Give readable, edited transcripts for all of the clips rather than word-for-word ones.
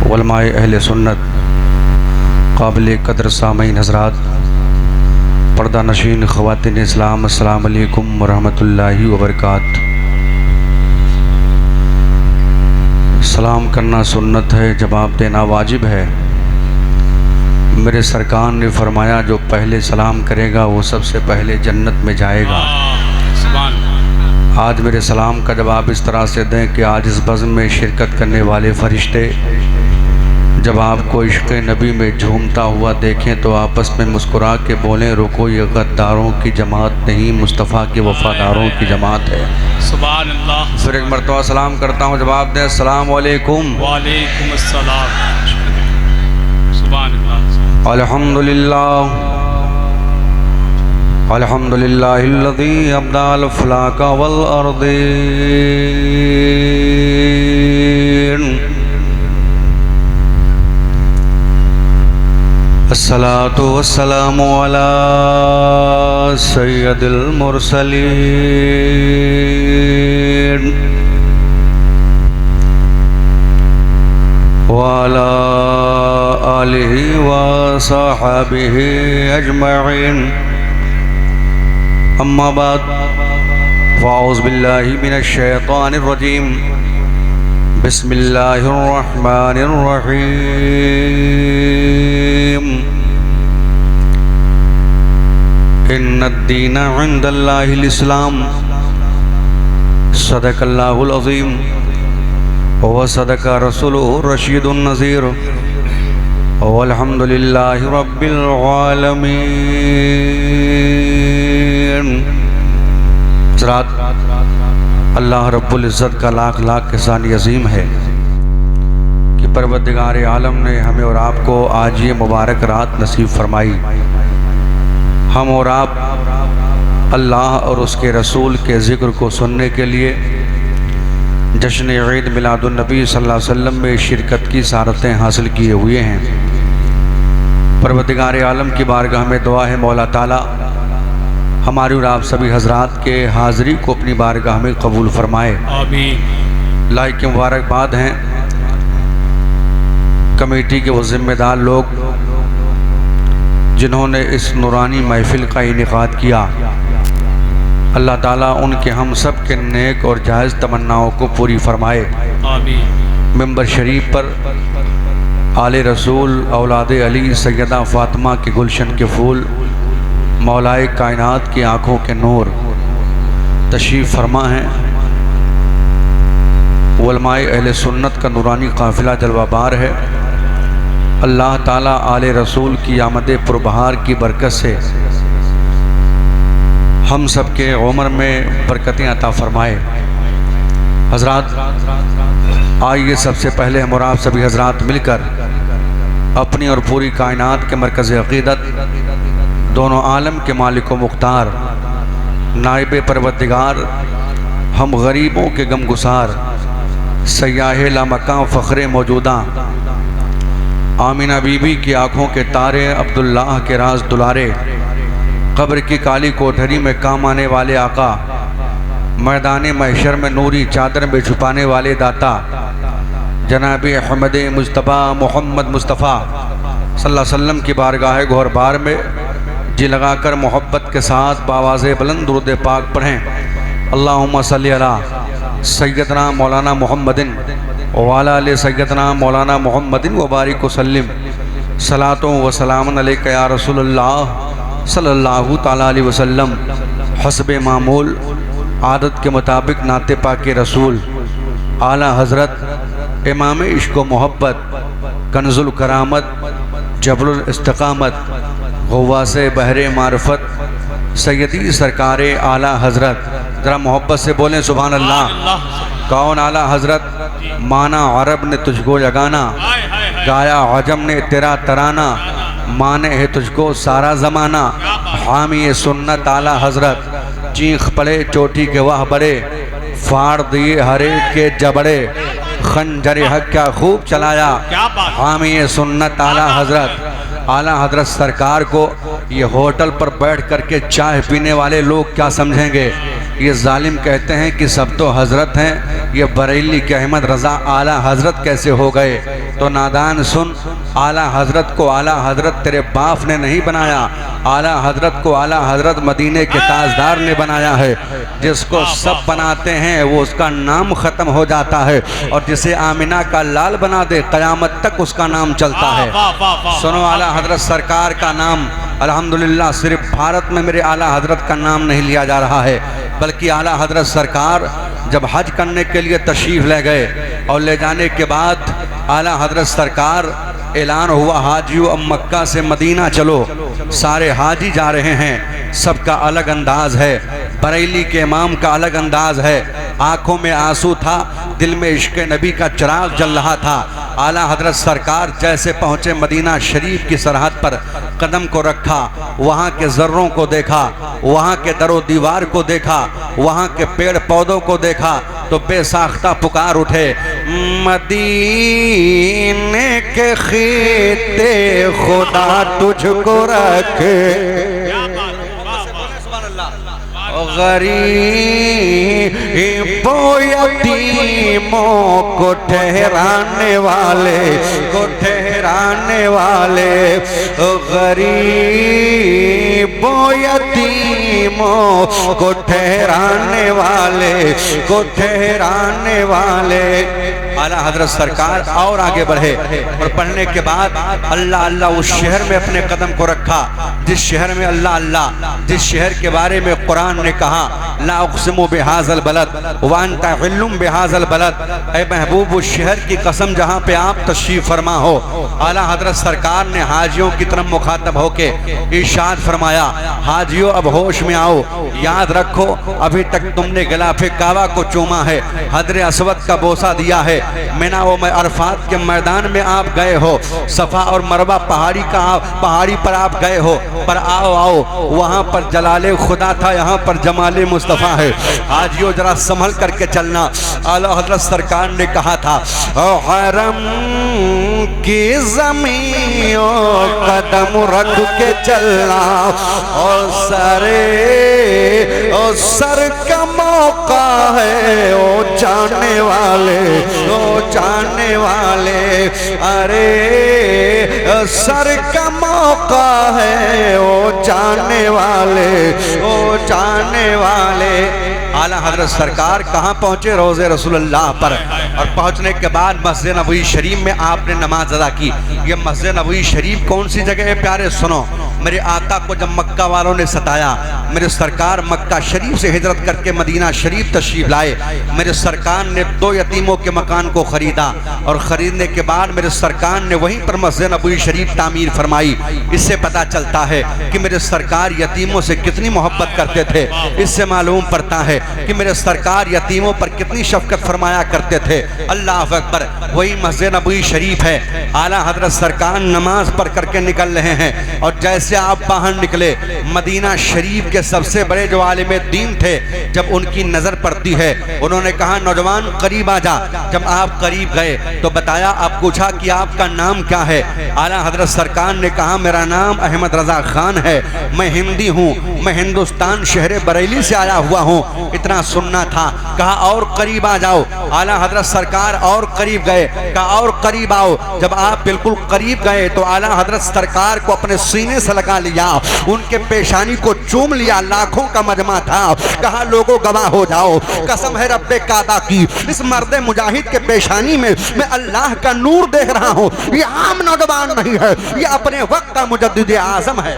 उलमाए अहले सुन्नत, काबिल कदर सामईन हज़रात, पर्दा नशीन ख़वातीन इस्लाम, अस्सलाम वालेकुम वरहमतुल्लाहि वबरकात। सलाम करना सुन्नत है, जवाब देना वाजिब है। मेरे सरकार ने फरमाया जो पहले सलाम करेगा वो सबसे पहले जन्नत में जाएगा। आज मेरे सलाम का जवाब इस तरह से दें कि आज इस बज़्म में शिरकत करने वाले फ़रिश्ते जब आपको इश्क़ नबी में झूमता हुआ देखें तो आपस में मुस्कुरा के बोलें, रुको ये गद्दारों की जमात नहीं, मुस्तफ़ा के वफ़ादारों की जमात है। सुभान अल्लाह। फिर एक मरतबा सलाम करता हूँ, जवाब दें अस्सलाम वालेकुम। वालेकुम अस्सलाम। सुभान अल्लाह। अल्हम्दुलिल्लाह अल्हम्दुलिल्लाहिल्लज़ी अब्दाल फलाका वल अर्दीन। अस्सलातु वस्सलामु अला सय्यदिल मुरसलीन व अला आलिहि व सहाबिहि अजमईन। अम्मा बाद फ़अऊज़ु बिल्लाहि मिनश शैतानिर रजीम। बिस्मिल्लाहिर रहमानिर रहीम। इन्नद्दीन इंदल्लाहिल इस्लाम। सदक़ल्लाहुल अज़ीम व सदक़ रसूलुहु रशीदुन नज़ीर वल्हम्दुलिल्लाहि रब्बिल आलमीन। हज़रात, अल्लाह रब्बुल इज़्ज़त का लाख लाख एहसान अज़ीम है कि परवरदिगार आलम ने हमें और आपको आज ये मुबारक रात नसीब फरमाई। हम और आप अल्लाह और उसके रसूल के ज़िक्र को सुनने के लिए जश्न ईद मिलादुन्नबी सल्लल्लाहु अलैहि वसल्लम में शिरकत की सारतें हासिल किए हुए हैं। परवरदिगार आलम की बारगाह में दुआ है, मौला ताला हमारी और आप सभी हजरात के हाज़िरी को अपनी बारगाह में कबूल फरमाए। आमीन। लाइक के मुबारकबाद हैं कमेटी के वो ज़िम्मेदार लोग जिन्होंने इस नूरानी महफिल का इनेकाद किया। अल्लाह ताला उनके हम सब के नेक और जायज़ तमन्नाओं को पूरी फरमाए। आमीन। मिंबर शरीफ पर आले रसूल औलाद अली सैयदा फ़ातिमा के गुलशन के फूल, मौलाए कायनात की आँखों के नूर तशरीफ़ फरमा हैं। उलमाए अहले सुन्नत का नूरानी काफ़िला जलवाबार है। अल्लाह ताला आले रसूल की आमद पुरबहार की बरकत से हम सब के उम्र में बरकतें अता फरमाए। हज़रात, आइए सबसे पहले हम और आप सभी हज़रात मिलकर अपनी और पूरी कायनात के मरकज़ अक़ीदत, दोनों आलम के मालिक व मुख्तार, नाइब परवरदिगार, हम गरीबों के गमगुसार, सयाहे लामकां फ़ख्रे मौजूदा, आमिना बीबी की आँखों के तारे, अब्दुल्लाह के राज दुलारे, कब्र की काली कोठरी में काम आने वाले आका, मैदान महशर में नूरी चादर में छुपाने वाले दाता, जनाब अहमद मुस्तफ़ा मोहम्मद मुस्तफ़ा सल्लल्लाहु अलैहि वसल्लम की बारगाह गौर बार में जी लगाकर मोहब्बत के साथ बावाज़े बुलंद दुरूद पाक पढ़ें। अल्लाहुम्मा सल्ली अला सय्यदना मौलाना मोहम्मदिन व अला आलि सय्यदना मौलाना मोहम्मदिन व बारिक वसल्लिम। सलातो व सलामुन अलैका या रसूलल्लाह सल्लल्लाहु ताला अलैहि वसल्लम। हस्ब मामूल आदत के मुताबिक नाते पाके रसूल आला हज़रत इमाम इश्क़ व मोहब्बत, कंजुल करामत, जबरुल इस्तिक़ामत, गव्वासे बहरे मारफत, सैयदी सरकार आला हज़रत। ज़रा मोहब्बत से बोलें सुभान अल्लाह। कौन आला हज़रत? माना अरब ने तुझको जगाना, गाया अजम ने तेरा तराना, माने है तुझको सारा ज़माना। हामी सुन्नत आला हज़रत, चीख पड़े चोटी के वाह बड़े, फाड़ दिए हरे के जबड़े, खंजर हक क्या खूब चलाया। हामी सुन्नत आला हज़रत। आला हज़रत सरकार को ये होटल पर बैठ करके चाय पीने वाले लोग क्या समझेंगे? ये जालिम कहते हैं कि सब तो हजरत हैं, ये बरेली के अहमद रज़ा आला हजरत कैसे हो गए। तो नादान सुन, आला हजरत को आला हजरत तेरे बाप ने नहीं बनाया, आला हजरत को आला हजरत मदीने के ताजदार ने बनाया है। जिसको सब बनाते हैं वो उसका नाम ख़त्म हो जाता है, और जिसे आमिना का लाल बना दे क़यामत तक उसका नाम चलता है। सुनो, आला हजरत सरकार का नाम अल्हम्दुलिल्लाह सिर्फ भारत में मेरे आला हजरत का नाम नहीं लिया जा रहा है, बल्कि आला हजरत सरकार जब हज करने के लिए तशरीफ़ ले गए और ले जाने के बाद आला हजरत सरकार ऐलान हुआ, हाजियों अब मक्का से मदीना चलो। सारे हाजी जा रहे हैं, सबका अलग अंदाज है। बरेली के इमाम का अलग अंदाज है, आंखों में आंसू था, दिल में इश्क नबी का चिराग जल रहा था। आला हजरत सरकार जैसे पहुँचे मदीना शरीफ की सरहद पर कदम को रखा, वहाँ के ज़र्रों को देखा, वहाँ के दरो दीवार को देखा, वहाँ के पेड़ पौधों को देखा, तो बेसाख्ता पुकार उठे, मदीने के खीते खुदा तुझको रखे, गरीबों यतीमों को ठहराने वाले, गरीबों यतीमों को ठहराने वाले। आला हजरत सरकार और आगे बढ़े और पढ़ने के बाद अल्लाह अल्लाह उस शहर में अपने कदम को रखा जिस शहर में अल्लाह अल्लाह, जिस शहर के बारे में कुरान ने कहा, ला उक़सिमु बिहाज़ल बलद व अंता हिल्लुम बिहाज़ल बलद। ऐ महबूब, उस शहर की कसम जहाँ पे आप तशरीफ़ फरमा हो। आला हजरत सरकार ने हाजियों की तरफ मुखातब होके इरशाद फरमाया, हाजियों अब होश में आओ, याद रखो अभी तक तुमने गिलाफ़े काबा को चूमा है, हजर असवद का बोसा दिया है, मिना व अरफात के मैदान में आप गए हो, सफ़ा और मरवा पहाड़ी पर आप गए हो, पर आओ वहाँ पर जलाले खुदा था, यहाँ पर जमाले मुस्तफ़ा है। हाजियों जरा संभल करके चलना। आला हज़रत सरकार ने कहा था, हरम की ज़मीन कदम रख के चलना, और सर का मौका है ओ जाने वाले, अरे सर का मौका है ओ जाने वाले। आला हजरत सरकार कहाँ पहुँचे? रोज़े रसूलुल्लाह पर। और पहुँचने के बाद मस्जिद नबवी शरीफ में आपने नमाज अदा की। ये मस्जिद नबवी शरीफ कौन सी जगह है प्यारे? सुनो, मेरे आका को जब मक्का वालों ने सताया, मेरे सरकार मक्का शरीफ से हिजरत करके मदीना शरीफ तशरीफ लाए। मेरे सरकार ने 2 यतीमों के मकान को ख़रीदा, और ख़रीदने के बाद मेरे सरकार ने वहीं पर मस्जिद नबवी शरीफ तामीर फरमाई। इससे पता चलता है कि मेरे सरकार यतीमों से कितनी मोहब्बत करते थे। इससे मालूम पड़ता है कि मेरे सरकार यतीमों पर कितनी शफ़क़त फरमाया करते थे। अल्लाह अकबर। वही मस्जिद नबवी शरीफ है। आला हज़रत सरकार नमाज पढ़ करके निकल रहे हैं, और जैसे आप बाहर निकले, मदीना शरीफ के सबसे बड़े जो आलिम दीन थे, जब उनकी नज़र पड़ती है, उन्होंने कहा, नौजवान करीब आ जा। जब आप करीब गए तो बताया, आप पूछा कि आपका नाम क्या है? आला हज़रत सरकार ने कहा, मेरा नाम अहमद रज़ा खान है, मैं हिंदी हूँ, मैं हिंदुस्तान शहर बरेली से आया हुआ हूँ। इतना सुनना था। कहा और करीब आ जाओ। आला हज़रत सरकार और करीब गए। कहा और करीब आओ। जब आप बिल्कुल करीब गए तो आला हज़रत सरकार को अपने सीने से लगा लिया, उनके पेशानी को चूम लिया। लाखों का मजमा था। कहा लोगों गवाह हो जाओ, कसम है रब्बे काबा की, इस मर्द मुजाहिद के पेशानी में मैं अल्लाह का नूर देख रहा हूँ। ये आम नौजवान नहीं है, ये अपने वक्त का मुजद्दिद आज़म है।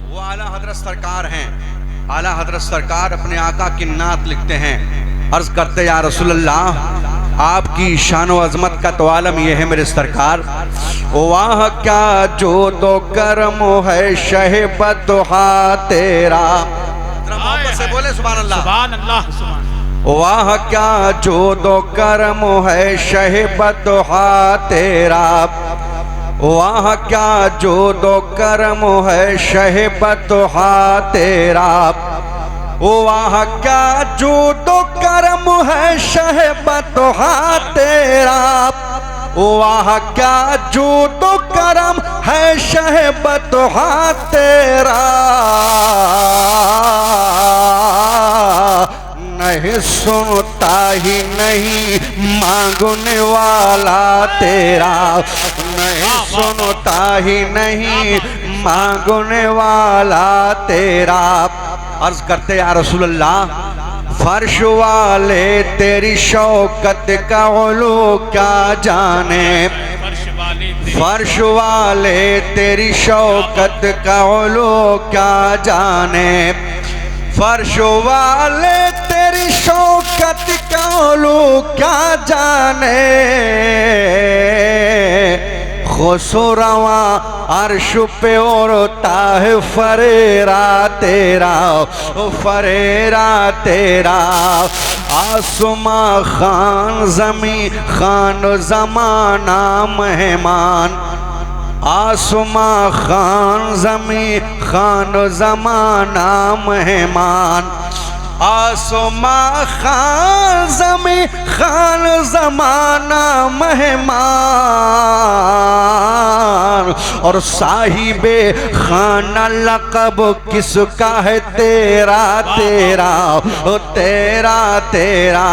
वो आला हज़रत सरकार हैं। आला हज़रत सरकार अपने आका की नात लिखते हैं, अर्ज करते, या रसूलल्लाह, आपकी शान व अज़मत का तो आलम यह है मेरे सरकार, वाह क्या जो दो करम है शहबत तेरा। से बोले सुभान अल्लाह। वाह क्या जो दो करम है शहबत तेरा, वाह क्या जो दो करम है शहबत तेरा, वाह क्या जो दो करम है शहबत तेरा, वाह क्या जो दो करम है शहबत तेरा। नहीं सुनता ही नहीं मांगने वाला तेरा, नहीं सुनता ही नहीं मांगने वाला तेरा। अर्ज करते या रसूल अल्लाह, फर्श वाले तेरी शौकत का उलू क्या जाने, फर्श वाले तेरी शौकत का उलू क्या जाने, फर्श वाले तेरी शौकत का उलू क्या जाने। खुशरवा अर्श पे उड़ता है फरेरा तेरा, फरेरा तेरा। आसमां खान जमी खान जमाना मेहमान, आसमां खान जमी खान जमाना मेहमान, आसमां खान जमी खान जमाना मेहमान। और साहिबे खाना लक़ब किसका है तेरा तेरा, ओ तेरा तेरा।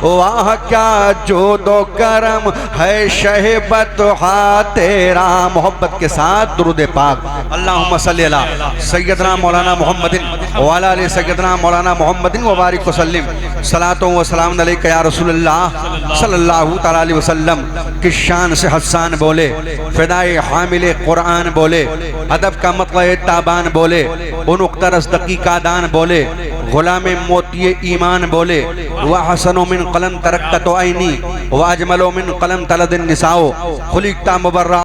वाह क्या जोदो करम है शहबत हा तेरा। मोहब्बत के साथ दुरूद पाक। अल्लाहुम्मा सल्ली अला सय्यदना मौलाना मुहम्मदिन व अला आलि सय्यदना मौलाना मुहम्मदिन व बारिक वसल्लिम। सलातो व सलाम अलैका या रसूलल्लाह सल्लल्लाहु तआला अलैहि वसल्लम। किस शान से हस्सान बोले, फ़िदाए हामिले कुरान बोले, अदब का मतलब ताबान बोले, उनुक्तरस दकीका दान बोले, गुलामे मोतिये ईमान बोले। वह हसनो मिन कलम तरक्कत आईनी व अजमलो मिन कलम तलदिन निसाओ खुलिकता मुबर्रा